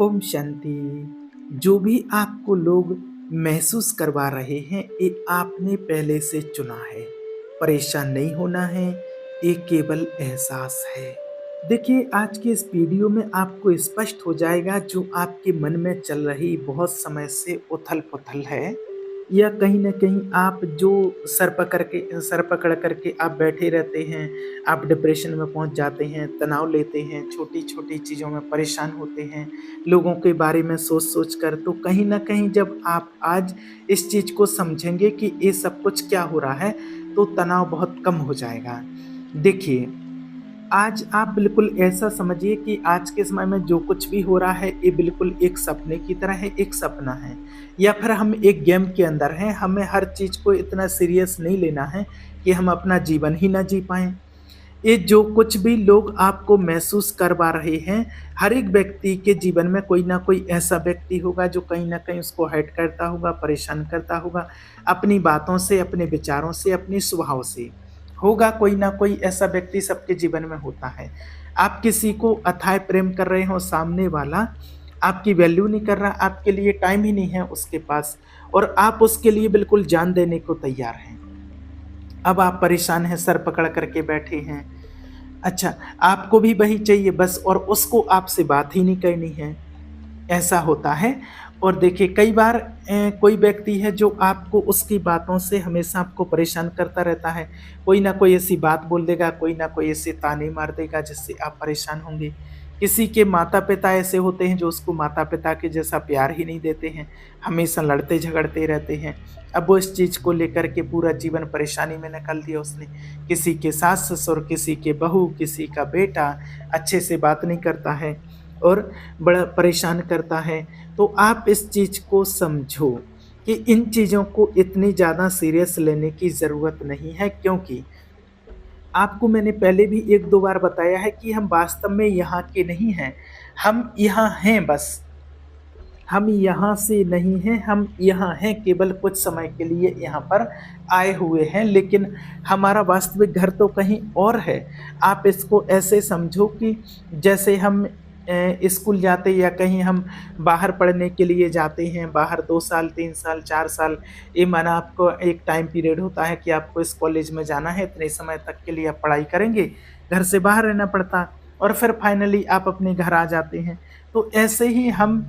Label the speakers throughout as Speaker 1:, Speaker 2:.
Speaker 1: ओम शांति। जो भी आपको लोग महसूस करवा रहे हैं ये आपने पहले से चुना है। परेशान नहीं होना है, ये केवल एहसास है। देखिए आज के इस वीडियो में आपको स्पष्ट हो जाएगा जो आपके मन में चल रही बहुत समय से उथल-पुथल है या कहीं न कहीं आप जो सर पकड़ कर के आप बैठे रहते हैं, आप डिप्रेशन में पहुँच जाते हैं, तनाव लेते हैं, छोटी-छोटी चीज़ों में परेशान होते हैं, लोगों के बारे में सोच-सोच कर। तो कहीं न कहीं जब आप आज इस चीज़ को समझेंगे कि ये सब कुछ क्या हो रहा है, तो तनाव बहुत कम हो जाएगा। देखिए आज आप बिल्कुल ऐसा समझिए कि आज के समय में जो कुछ भी हो रहा है ये बिल्कुल एक सपने की तरह है, एक सपना है या फिर हम एक गेम के अंदर हैं। हमें हर चीज़ को इतना सीरियस नहीं लेना है कि हम अपना जीवन ही ना जी पाएँ। ये जो कुछ भी लोग आपको महसूस करवा रहे हैं, हर एक व्यक्ति के जीवन में कोई ना कोई ऐसा व्यक्ति होगा जो कहीं न कहीं उसको हर्ट करता होगा, परेशान करता होगा, अपनी बातों से, अपने विचारों से, अपने स्वभाव से। होगा कोई ना कोई ऐसा व्यक्ति सबके जीवन में होता है। आप किसी को अथाह प्रेम कर रहे हो, सामने वाला आपकी वैल्यू नहीं कर रहा, आपके लिए टाइम ही नहीं है उसके पास और आप उसके लिए बिल्कुल जान देने को तैयार हैं। अब आप परेशान हैं, सर पकड़ कर के बैठे हैं। अच्छा, आपको भी वही चाहिए बस और उसको आपसे बात ही नहीं करनी है, ऐसा होता है। और देखिए कई बार कोई व्यक्ति है जो आपको उसकी बातों से हमेशा आपको परेशान करता रहता है। कोई ना कोई ऐसी बात बोल देगा, कोई ना कोई ऐसे ताने मार देगा जिससे आप परेशान होंगे। किसी के माता-पिता ऐसे होते हैं जो उसको माता-पिता के जैसा प्यार ही नहीं देते हैं, हमेशा लड़ते-झगड़ते रहते हैं। अब वो इस चीज़ को लेकर के पूरा जीवन परेशानी में निकाल दिया उसने। किसी के सास-ससुर, किसी के बहू, किसी का बेटा अच्छे से बात नहीं करता है और बड़ा परेशान करता है। तो आप इस चीज़ को समझो कि इन चीज़ों को इतनी ज़्यादा सीरियस लेने की ज़रूरत नहीं है, क्योंकि आपको मैंने पहले भी 1-2 बार बताया है कि हम वास्तव में यहाँ के नहीं हैं, हम यहाँ हैं बस। हम यहाँ से नहीं हैं, हम यहाँ हैं केवल कुछ समय के लिए यहाँ पर आए हुए हैं, लेकिन हमारा वास्तविक घर तो कहीं और है। आप इसको ऐसे समझो कि जैसे हम स्कूल जाते या कहीं हम बाहर पढ़ने के लिए जाते हैं, बाहर 2 साल, 3 साल, 4 साल, ये माना आपको एक टाइम पीरियड होता है कि आपको इस कॉलेज में जाना है, इतने समय तक के लिए आप पढ़ाई करेंगे, घर से बाहर रहना पड़ता और फिर फाइनली आप अपने घर आ जाते हैं। तो ऐसे ही हम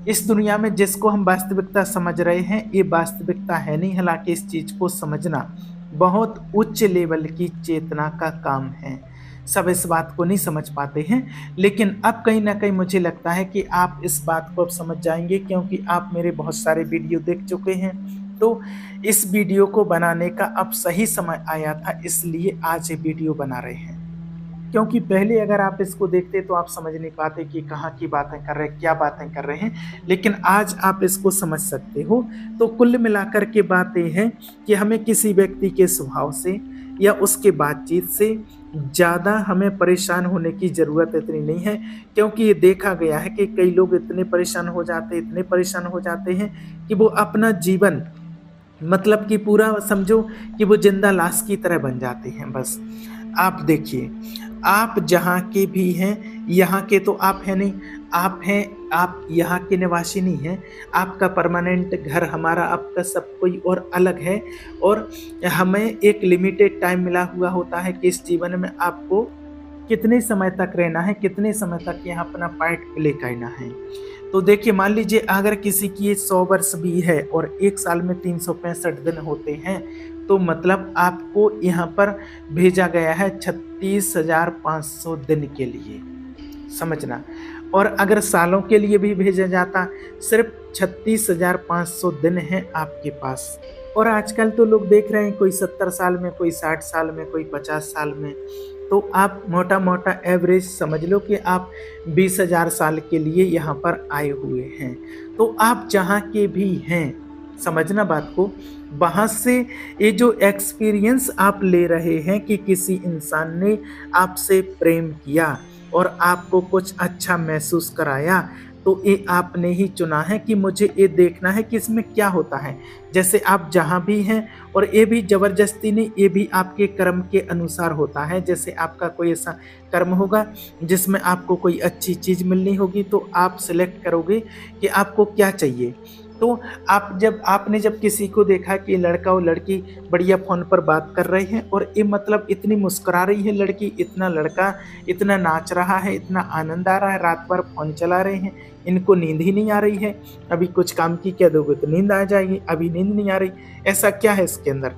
Speaker 1: इस दुनिया में जिसको हम वास्तविकता समझ रहे हैं, ये वास्तविकता है नहीं। हालाँकि इस चीज़ को समझना बहुत उच्च लेवल की चेतना का काम है। सब इस बात को नहीं समझ पाते हैं, लेकिन अब कहीं न कहीं मुझे लगता है कि आप इस बात को अब समझ जाएँगे, क्योंकि आप मेरे बहुत सारे वीडियो देख चुके हैं। तो इस वीडियो को बनाने का अब सही समय आया था, इसलिए आज ये वीडियो बना रहे हैं। क्योंकि पहले अगर आप इसको देखते तो आप समझ नहीं पाते कि कहाँ की बातें कर रहे हैं, क्या बातें कर रहे हैं, लेकिन आज आप इसको समझ सकते हो। तो कुल मिलाकर के बात ये है कि हमें किसी व्यक्ति के स्वभाव से या उसके बातचीत से ज़्यादा हमें परेशान होने की ज़रूरत इतनी नहीं है, क्योंकि ये देखा गया है कि कई लोग इतने परेशान हो जाते हैं, इतने परेशान हो जाते हैं कि वो अपना जीवन मतलब कि पूरा समझो कि वो ज़िंदा लाश की तरह बन जाते हैं बस। आप देखिए, आप जहाँ के भी हैं, यहाँ के तो आप हैं नहीं, आप हैं, आप यहाँ के निवासी नहीं हैं। आपका परमानेंट घर, हमारा आपका सब कोई और अलग है और हमें एक लिमिटेड टाइम मिला हुआ होता है कि इस जीवन में आपको कितने समय तक रहना है, कितने समय तक यहाँ अपना पार्ट प्ले करना है। तो देखिए मान लीजिए अगर किसी की 100 वर्ष भी है और 1 साल में 365 दिन होते हैं, तो मतलब आपको यहाँ पर भेजा गया है 36,500 दिन के लिए, समझना। और अगर सालों के लिए भी भेजा जाता, सिर्फ 36,500 दिन हैं आपके पास। और आजकल तो लोग देख रहे हैं, कोई 70 साल में, कोई 60 साल में, कोई 50 साल में। तो आप मोटा-मोटा एवरेज समझ लो कि आप 20,000 साल के लिए यहाँ पर आए हुए हैं। तो आप जहाँ के भी हैं, समझना बात को, वहाँ से ये जो एक्सपीरियंस आप ले रहे हैं कि किसी इंसान ने आपसे प्रेम किया और आपको कुछ अच्छा महसूस कराया, तो ये आपने ही चुना है कि मुझे ये देखना है कि इसमें क्या होता है। जैसे आप जहाँ भी हैं, और ये भी ज़बरदस्ती नहीं, ये भी आपके कर्म के अनुसार होता है। जैसे आपका कोई ऐसा कर्म होगा जिसमें आपको कोई अच्छी चीज़ मिलनी होगी, तो आप सिलेक्ट करोगे कि आपको क्या चाहिए। तो आपने जब किसी को देखा कि लड़का और लड़की बढ़िया फ़ोन पर बात कर रहे हैं, और ये मतलब इतनी मुस्कुरा रही है लड़की, इतना लड़का इतना नाच रहा है, इतना आनंद आ रहा है, रात भर फ़ोन चला रहे हैं, इनको नींद ही नहीं आ रही है। अभी कुछ काम की कह दोगे तो नींद आ जाएगी, अभी नींद नहीं आ रही। ऐसा क्या है इसके अंदर?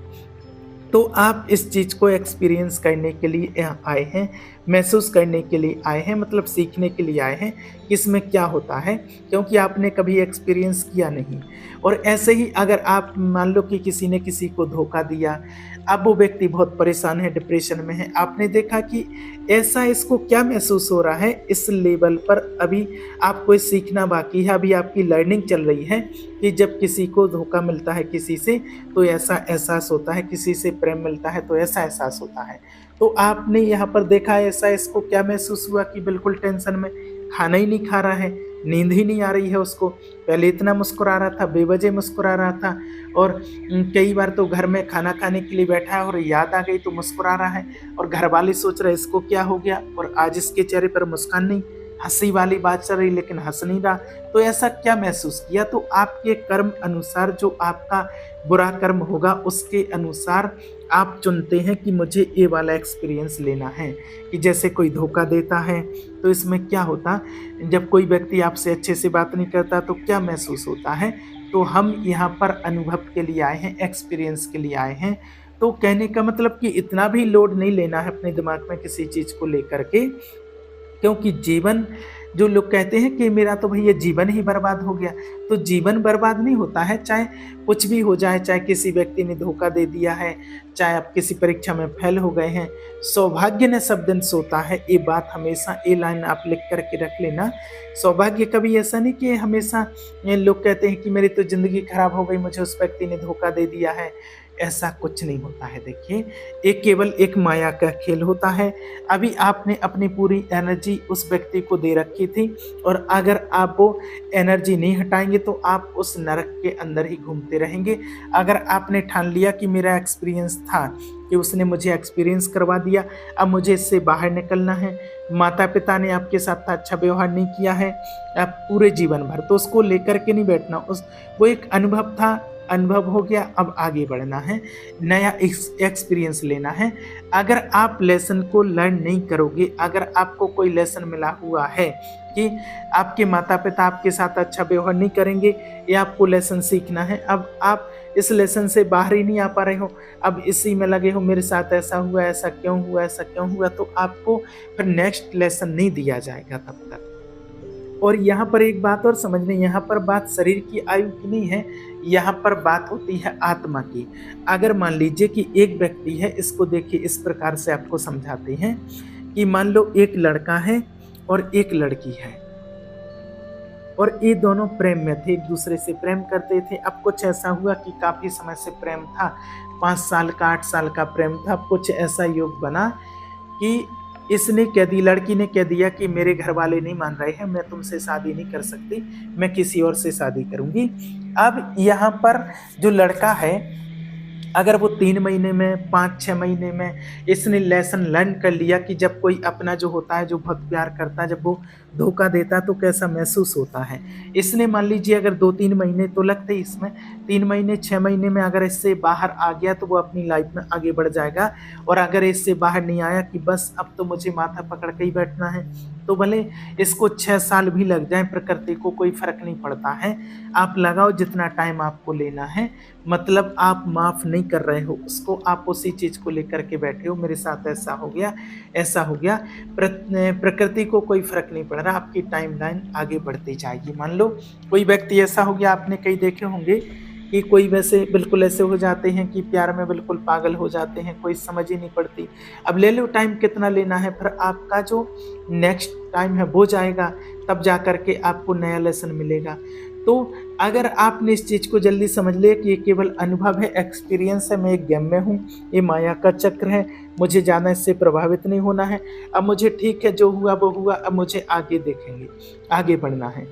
Speaker 1: तो आप इस चीज़ को एक्सपीरियंस करने के लिए यहाँ आए हैं, महसूस करने के लिए आए हैं, मतलब सीखने के लिए आए हैं कि इसमें क्या होता है, क्योंकि आपने कभी एक्सपीरियंस किया नहीं। और ऐसे ही अगर आप मान लो कि किसी ने किसी को धोखा दिया, अब वो व्यक्ति बहुत परेशान है, डिप्रेशन में है, आपने देखा कि ऐसा इसको क्या महसूस हो रहा है, इस लेवल पर अभी आपको ये सीखना बाकी है, अभी आपकी लर्निंग चल रही है कि जब किसी को धोखा मिलता है किसी से तो ऐसा एहसास होता है, किसी से प्रेम मिलता है तो ऐसा एहसास होता है। तो आपने यहाँ पर देखा ऐसा इसको क्या महसूस हुआ कि बिल्कुल टेंशन में, खाना ही नहीं खा रहा है, नींद ही नहीं आ रही है उसको। पहले इतना मुस्कुरा रहा था, बेवजह मुस्कुरा रहा था, और कई बार तो घर में खाना खाने के लिए बैठा है और याद आ गई तो मुस्कुरा रहा है, और घर वाले सोच रहे इसको क्या हो गया, और आज इसके चेहरे पर मुस्कान नहीं, हंसी वाली बात चल रही लेकिन हंस नहीं रहा। तो ऐसा क्या महसूस किया? तो आपके कर्म अनुसार, जो आपका बुरा कर्म होगा उसके अनुसार आप चुनते हैं कि मुझे ये वाला एक्सपीरियंस लेना है। कि जैसे कोई धोखा देता है तो इसमें क्या होता, जब कोई व्यक्ति आपसे अच्छे से बात नहीं करता तो क्या महसूस होता है। तो हम यहाँ पर अनुभव के लिए आए हैं, एक्सपीरियंस के लिए आए हैं। तो कहने का मतलब कि इतना भी लोड नहीं लेना है अपने दिमाग में किसी चीज़ को लेकर के, क्योंकि जीवन, जो लोग कहते हैं कि मेरा तो भैया जीवन ही बर्बाद हो गया, तो जीवन बर्बाद नहीं होता है, चाहे कुछ भी हो जाए, चाहे किसी व्यक्ति ने धोखा दे दिया है, चाहे आप किसी परीक्षा में फेल हो गए हैं, सौभाग्य ने सब दिन सोता है। ये बात हमेशा, ये लाइन आप लिख करके रख लेना। सौभाग्य कभी ऐसा नहीं कि हमेशा ये लोग कहते हैं कि मेरी तो ज़िंदगी खराब हो गई, मुझे उस व्यक्ति ने धोखा दे दिया है, ऐसा कुछ नहीं होता है। देखिए, ये केवल एक माया का खेल होता है। अभी आपने अपनी पूरी एनर्जी उस व्यक्ति को दे रखी थी, और अगर आप वो एनर्जी नहीं हटाएंगे तो आप उस नरक के अंदर ही घूमते रहेंगे। अगर आपने ठान लिया कि मेरा एक्सपीरियंस था, कि उसने मुझे एक्सपीरियंस करवा दिया, अब मुझे इससे बाहर निकलना है, माता पिता ने आपके साथ अच्छा व्यवहार नहीं किया है आप पूरे जीवन भर, तो उसको लेकर के नहीं बैठना। वो एक अनुभव था, अनुभव हो गया, अब आगे बढ़ना है, नया एक्सपीरियंस लेना है। अगर आप लेसन को लर्न नहीं करोगे, अगर आपको कोई लेसन मिला हुआ है कि आपके माता पिता आपके साथ अच्छा व्यवहार नहीं करेंगे, ये आपको लेसन सीखना है, अब आप इस लेसन से बाहर ही नहीं आ पा रहे हो, अब इसी में लगे हो मेरे साथ ऐसा हुआ, ऐसा क्यों हुआ, ऐसा क्यों हुआ, तो आपको फिर नेक्स्ट लेसन नहीं दिया जाएगा तब तक। और यहाँ पर एक बात और समझ लें, यहाँ पर बात शरीर की आयु की नहीं है, यहाँ पर बात होती है आत्मा की। अगर मान लीजिए कि एक व्यक्ति है, इसको देखिए इस प्रकार से आपको समझाते हैं कि मान लो एक लड़का है और एक लड़की है, और ये दोनों प्रेम में थे, एक दूसरे से प्रेम करते थे। अब कुछ ऐसा हुआ कि काफ़ी समय से प्रेम था, 5 साल का 8 साल का प्रेम था। अब कुछ ऐसा योग बना कि इसने कह दी, लड़की ने कह दिया कि मेरे घर वाले नहीं मान रहे हैं, मैं तुमसे शादी नहीं कर सकती, मैं किसी और से शादी करूंगी। अब यहाँ पर जो लड़का है, अगर वो 3 महीने में, 5-6 महीने में इसने लेसन लर्न कर लिया कि जब कोई अपना जो होता है, जो भक्त प्यार करता है, जब वो धोखा देता है तो कैसा महसूस होता है। इसने मान लीजिए अगर 2-3 महीने तो लगते ही इसमें, 3 महीने 6 महीने में अगर इससे बाहर आ गया तो वो अपनी लाइफ में आगे बढ़ जाएगा। और अगर इससे बाहर नहीं आया कि बस अब तो मुझे माथा पकड़ के ही बैठना है, तो भले इसको 6 साल भी लग जाए, प्रकृति को कोई फर्क नहीं पड़ता है। आप लगाओ जितना टाइम आपको लेना है, मतलब आप माफ़ नहीं कर रहे हो उसको, आप उसी चीज़ को लेकर के बैठे हो, मेरे साथ ऐसा हो गया, ऐसा हो गया। प्रकृति को कोई फर्क नहीं पड़ रहा, आपकी टाइमलाइन आगे बढ़ती जाएगी। मान लो कोई व्यक्ति ऐसा हो गया, आपने कई देखे होंगे कि कोई वैसे बिल्कुल ऐसे हो जाते हैं कि प्यार में बिल्कुल पागल हो जाते हैं, कोई समझ ही नहीं पड़ती। अब ले लो टाइम कितना लेना है, फिर आपका जो नेक्स्ट टाइम है वो जाएगा, तब जा कर के आपको नया लेसन मिलेगा। तो अगर आपने इस चीज़ को जल्दी समझ लिया कि ये केवल अनुभव है, एक्सपीरियंस है, मैं एक गेम में हूँ, ये माया का चक्र है, मुझे ज़्यादा इससे प्रभावित नहीं होना है, अब मुझे ठीक है जो हुआ वो हुआ, अब मुझे आगे देखेंगे, आगे बढ़ना है।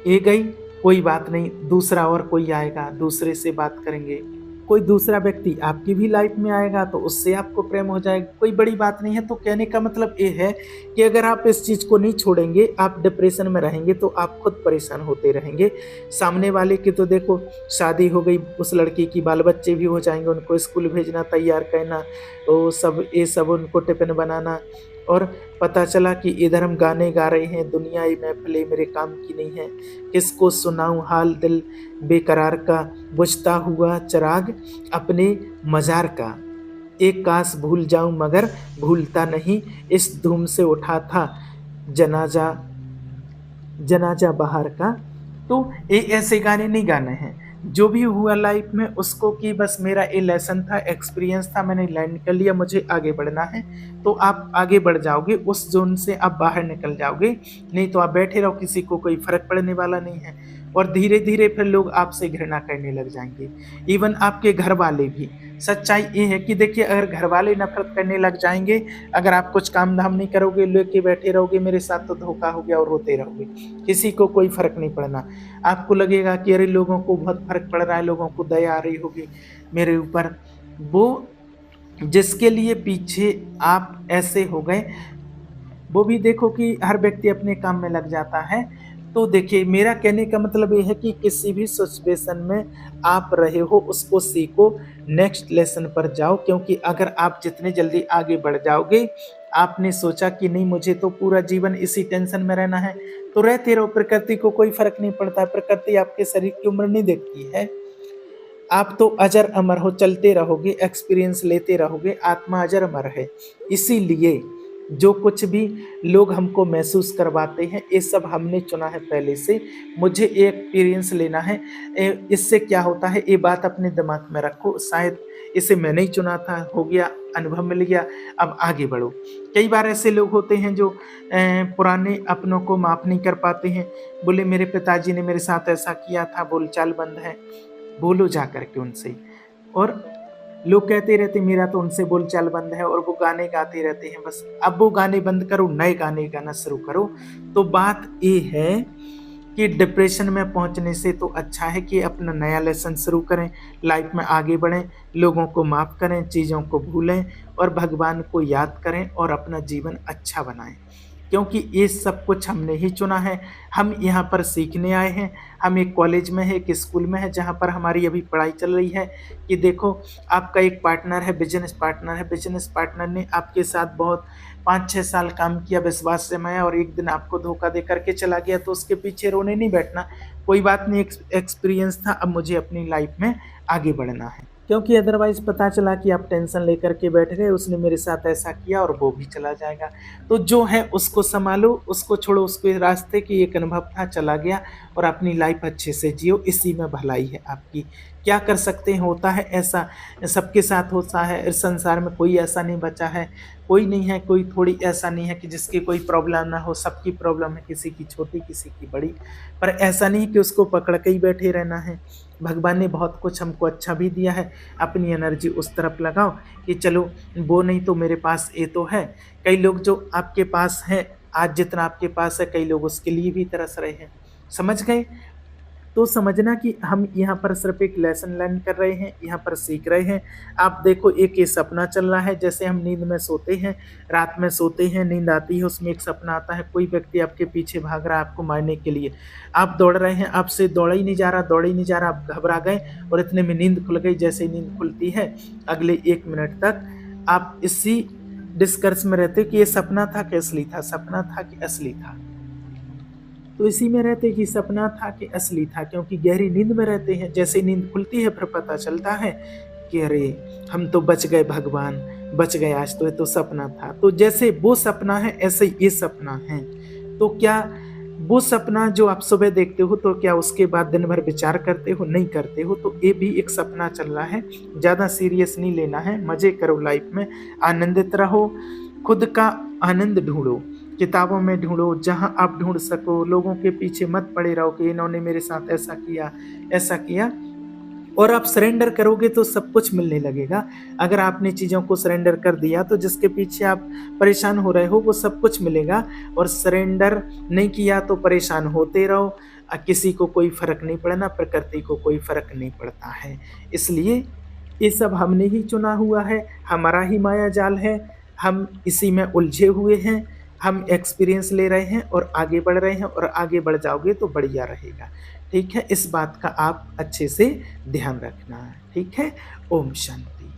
Speaker 1: ये गई कोई बात नहीं, दूसरा और कोई आएगा, दूसरे से बात करेंगे। कोई दूसरा व्यक्ति आपकी भी लाइफ में आएगा तो उससे आपको प्रेम हो जाएगा, कोई बड़ी बात नहीं है। तो कहने का मतलब ये है कि अगर आप इस चीज़ को नहीं छोड़ेंगे, आप डिप्रेशन में रहेंगे तो आप खुद परेशान होते रहेंगे। सामने वाले की तो देखो शादी हो गई, उस लड़की की बाल बच्चे भी हो जाएंगे, उनको स्कूल भेजना, तैयार करना, तो सब ये सब उनको टिफिन बनाना, और पता चला कि इधर हम गाने गा रहे हैं, दुनिया ये महफ़िलें मेरे काम की नहीं है, किसको सुनाऊं हाल दिल बेकरार का, बुझता हुआ चिराग अपने मज़ार का, एक काश भूल जाऊं मगर भूलता नहीं, इस धूम से उठा था जनाजा जनाजा बहार का। तो ये ऐसे गाने नहीं गाने हैं। जो भी हुआ लाइफ में उसको कि बस मेरा ये लेसन था, एक्सपीरियंस था, मैंने लर्न कर लिया, मुझे आगे बढ़ना है। तो आप आगे बढ़ जाओगे, उस जोन से आप बाहर निकल जाओगे, नहीं तो आप बैठे रहो, किसी को कोई फ़र्क पड़ने वाला नहीं है। और धीरे-धीरे फिर लोग आपसे घृणा करने लग जाएँगे, इवन आपके घर वाले भी। सच्चाई ये है कि देखिए, अगर घर वाले नफ़रत करने लग जाएँगे, अगर आप कुछ काम-धाम नहीं करोगे, लेके बैठे रहोगे मेरे साथ तो धोखा हो गया और रोते रहोगे, किसी को कोई फ़र्क नहीं पड़ना। आपको लगेगा कि अरे लोगों को बहुत फ़र्क पड़ रहा है, लोगों को दया आ रही होगी मेरे ऊपर। वो जिसके लिए पीछे आप ऐसे हो गए, वो भी देखो कि हर व्यक्ति अपने काम में लग जाता है। तो देखिए, मेरा कहने का मतलब ये है कि किसी भी सिचुएशन में आप रहे हो उसको सीखो, नेक्स्ट लेसन पर जाओ, क्योंकि अगर आप जितने जल्दी आगे बढ़ जाओगे, आपने सोचा कि नहीं मुझे तो पूरा जीवन इसी टेंशन में रहना है, तो रहते रहो, प्रकृति को कोई फ़र्क नहीं पड़ता, प्रकृति आपके शरीर की उम्र नहीं देखती है। आप तो अजर अमर हो, चलते रहोगे, एक्सपीरियंस लेते रहोगे, आत्मा अजर अमर है। इसीलिए जो कुछ भी लोग हमको महसूस करवाते हैं, ये सब हमने चुना है पहले से। मुझे ये एक्सपीरियंस लेना है, इससे क्या होता है ये बात अपने दिमाग में रखो, शायद इसे मैंने ही चुना था, हो गया, अनुभव मिल गया, अब आगे बढ़ो। कई बार ऐसे लोग होते हैं जो पुराने अपनों को माफ़ नहीं कर पाते हैं, बोले मेरे पिताजी ने मेरे साथ ऐसा किया था, बोलचाल बंद है, बोलो जा कर के उनसे। और लोग कहते रहते मेरा तो उनसे बोलचाल बंद है, और वो गाने गाते रहते हैं बस। अब वो गाने बंद करो, नए गाने गाना शुरू करो। तो बात ये है कि डिप्रेशन में पहुंचने से तो अच्छा है कि अपना नया लेसन शुरू करें, लाइफ में आगे बढ़ें, लोगों को माफ़ करें, चीज़ों को भूलें और भगवान को याद करें और अपना जीवन अच्छा बनाएं। क्योंकि ये सब कुछ हमने ही चुना है, हम यहाँ पर सीखने आए हैं। हम एक कॉलेज में है, एक स्कूल में है, जहाँ पर हमारी अभी पढ़ाई चल रही है कि देखो आपका एक पार्टनर है, बिजनेस पार्टनर है, बिजनेस पार्टनर ने आपके साथ बहुत 5-6 साल काम किया, विश्वास जमाया, और एक दिन आपको धोखा दे करके चला गया, तो उसके पीछे रोने नहीं बैठना। कोई बात नहीं, एक्सपीरियंस था, अब मुझे अपनी लाइफ में आगे बढ़ना है। क्योंकि अदरवाइज़ पता चला कि आप टेंशन लेकर के बैठ गए, उसने मेरे साथ ऐसा किया, और वो भी चला जाएगा। तो जो है उसको सँभालो, उसको छोड़ो, उसके रास्ते की एक अनुभव था, चला गया, और अपनी लाइफ अच्छे से जियो, इसी में भलाई है आपकी। क्या कर सकते हैं, होता है ऐसा, सबके साथ होता है, इस संसार में कोई ऐसा नहीं बचा है, कोई नहीं है, कोई थोड़ी ऐसा नहीं है कि जिसकी कोई प्रॉब्लम ना हो, सबकी प्रॉब्लम है, किसी की छोटी, किसी की बड़ी। पर ऐसा नहीं कि उसको पकड़ के ही बैठे रहना है। भगवान ने बहुत कुछ हमको अच्छा भी दिया है, अपनी एनर्जी उस तरफ लगाओ कि चलो वो नहीं तो मेरे पास ये तो है। कई लोग जो आपके पास हैं, आज जितना आपके पास है, कई लोग उसके लिए भी तरस रहे हैं। समझ गए? तो समझना कि हम यहाँ पर सिर्फ एक लेसन लर्न कर रहे हैं, यहाँ पर सीख रहे हैं। आप देखो, एक ये सपना चल रहा है, जैसे हम नींद में सोते हैं, रात में सोते हैं, नींद आती है, उसमें एक सपना आता है, कोई व्यक्ति आपके पीछे भाग रहा है आपको मारने के लिए। आप दौड़ रहे हैं, आपसे दौड़ा ही नहीं जा रहा, दौड़ ही नहीं जा रहा, आप घबरा गए, और इतने में नींद खुल गई। जैसे ही नींद खुलती है, अगले 1 मिनट तक आप इसी डिस्कर्स में रहते कि ये सपना था कि असली था, सपना था कि असली था। तो इसी में रहते कि सपना था कि असली था, क्योंकि गहरी नींद में रहते हैं। जैसे नींद खुलती है, फिर पता चलता है कि अरे हम तो बच गए, भगवान बच गए, आज तो ये तो सपना था। तो जैसे वो सपना है, ऐसे ये सपना है। तो क्या वो सपना जो आप सुबह देखते हो, तो क्या उसके बाद दिन भर विचार करते हो? नहीं करते हो। तो ये भी एक सपना चल रहा है, ज़्यादा सीरियस नहीं लेना है। मज़े करो लाइफ में, आनंदित रहो, खुद का आनंद ढूंढो, किताबों में ढूंढो, जहां आप ढूंढ सको। लोगों के पीछे मत पड़े रहो कि इन्होंने मेरे साथ ऐसा किया, ऐसा किया। और आप सरेंडर करोगे तो सब कुछ मिलने लगेगा। अगर आपने चीज़ों को सरेंडर कर दिया, तो जिसके पीछे आप परेशान हो रहे हो वो सब कुछ मिलेगा। और सरेंडर नहीं किया तो परेशान होते रहो, किसी को कोई फ़र्क नहीं पड़ा, ना प्रकृति को कोई फ़र्क नहीं पड़ता है। इसलिए ये सब हमने ही चुना हुआ है, हमारा ही मायाजाल है, हम इसी में उलझे हुए हैं, हम एक्सपीरियंस ले रहे हैं और आगे बढ़ रहे हैं और आगे बढ़ जाओगे तो बढ़िया रहेगा। ठीक है? इस बात का आप अच्छे से ध्यान रखना। ठीक है? ओम शांति।